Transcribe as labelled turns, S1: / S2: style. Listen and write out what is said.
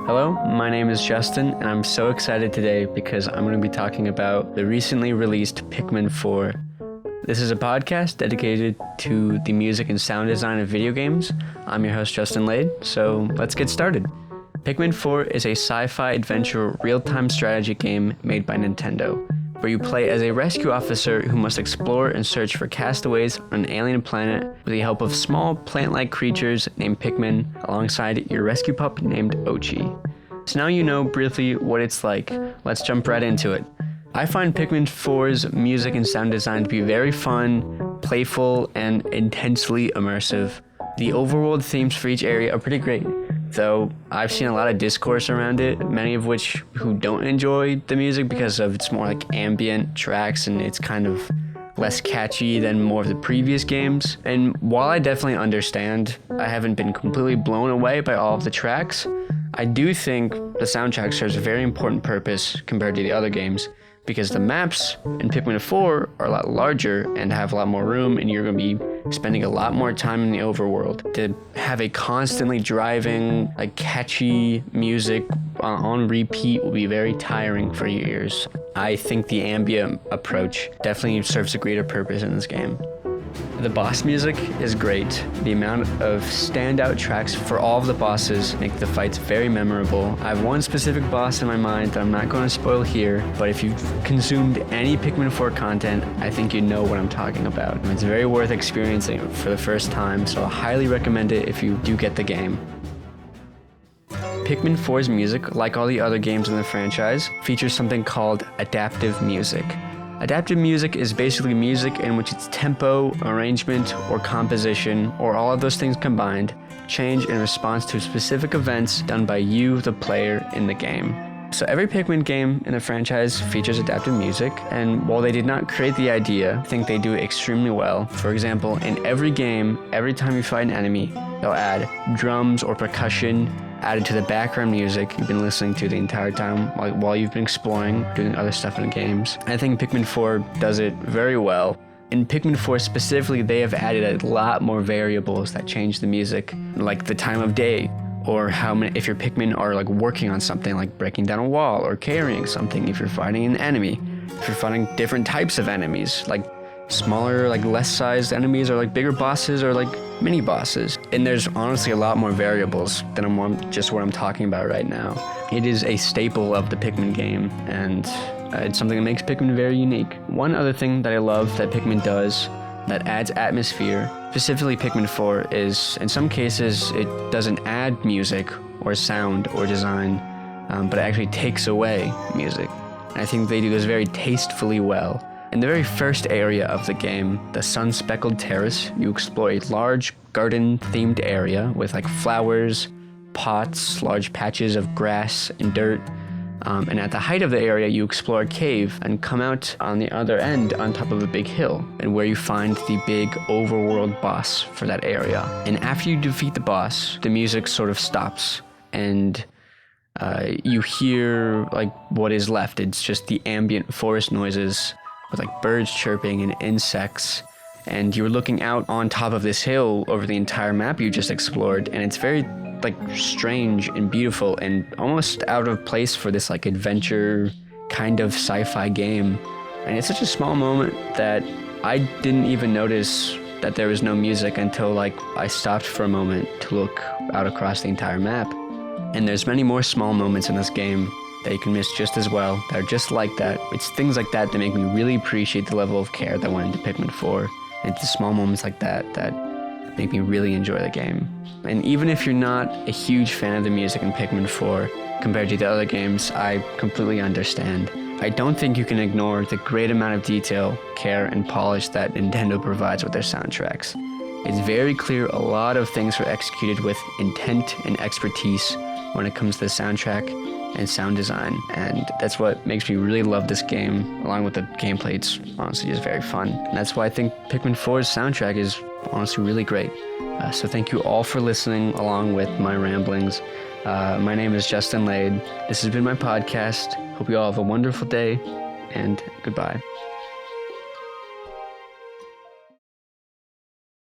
S1: Hello, my name is Justin, and I'm so excited today because I'm going to be talking about the recently released Pikmin 4. This is a podcast dedicated to the music and sound design of video games. I'm your host, Justin Lade, so let's get started. Pikmin 4 is a sci-fi adventure real-time strategy game made by Nintendo, where you play as a rescue officer who must explore and search for castaways on an alien planet with the help of small plant-like creatures named Pikmin alongside your rescue pup named Ochi. So now you know briefly what it's like. Let's jump right into it. I find Pikmin 4's music and sound design to be very fun, playful, and intensely immersive. The overworld themes for each area are pretty great, though I've seen a lot of discourse around it, many of which who don't enjoy the music because of it's more like ambient tracks and it's kind of less catchy than more of the previous games. And while I definitely understand, I haven't been completely blown away by all of the tracks, I do think the soundtrack serves a very important purpose compared to the other games, because the maps in Pikmin 4 are a lot larger and have a lot more room, and you're going to be spending a lot more time in the overworld. To have a constantly driving, catchy music on repeat will be very tiring for your ears. I think the ambient approach definitely serves a greater purpose in this game. The boss music is great. The amount of standout tracks for all of the bosses make the fights very memorable. I have one specific boss in my mind that I'm not going to spoil here, but if you've consumed any Pikmin 4 content, I think you know what I'm talking about. It's very worth experiencing it for the first time, so I highly recommend it if you do get the game. Pikmin 4's music, like all the other games in the franchise, features something called adaptive music. Adaptive music is basically music in which its tempo, arrangement, or composition, or all of those things combined, change in response to specific events done by you, the player, in the game. So every Pikmin game in the franchise features adaptive music, and while they did not create the idea, I think they do it extremely well. For example, in every game, every time you fight an enemy, they'll add drums or percussion added to the background music you've been listening to the entire time while you've been exploring, doing other stuff in the games. I think Pikmin 4 does it very well. In Pikmin 4 specifically, they have added a lot more variables that change the music, like the time of day, or if your Pikmin are working on something like breaking down a wall or carrying something, if you're fighting an enemy, if you're fighting different types of enemies, like smaller, less sized enemies, or bigger bosses, or mini bosses. And there's honestly a lot more variables than just what I'm talking about right now. It is a staple of the Pikmin game, and it's something that makes Pikmin very unique. One other thing that I love that Pikmin does that adds atmosphere, specifically Pikmin 4, is in some cases it doesn't add music or sound or design, but it actually takes away music. And I think they do this very tastefully well. In the very first area of the game, the sun-speckled terrace, you explore a large garden-themed area with flowers, pots, large patches of grass and dirt. And at the height of the area, you explore a cave and come out on the other end on top of a big hill, and where you find the big overworld boss for that area. And after you defeat the boss, the music sort of stops, and you hear what is left. It's just the ambient forest noises with birds chirping and insects, and you're looking out on top of this hill over the entire map you just explored, and it's very strange and beautiful and almost out of place for this adventure kind of sci-fi game. And it's such a small moment that I didn't even notice that there was no music until I stopped for a moment to look out across the entire map. And there's many more small moments in this game that you can miss just as well, that are just like that. It's things like that that make me really appreciate the level of care that went into Pikmin 4. And it's the small moments like that that make me really enjoy the game. And even if you're not a huge fan of the music in Pikmin 4 compared to the other games, I completely understand. I don't think you can ignore the great amount of detail, care, and polish that Nintendo provides with their soundtracks. It's very clear a lot of things were executed with intent and expertise when it comes to the soundtrack and sound design, and that's what makes me really love this game, along with the gameplay. It's honestly just very fun, and that's why I think Pikmin 4's soundtrack is honestly really great. So thank you all for listening along with my ramblings. My name is Justin Lade. This has been my podcast. Hope you all have a wonderful day, and goodbye.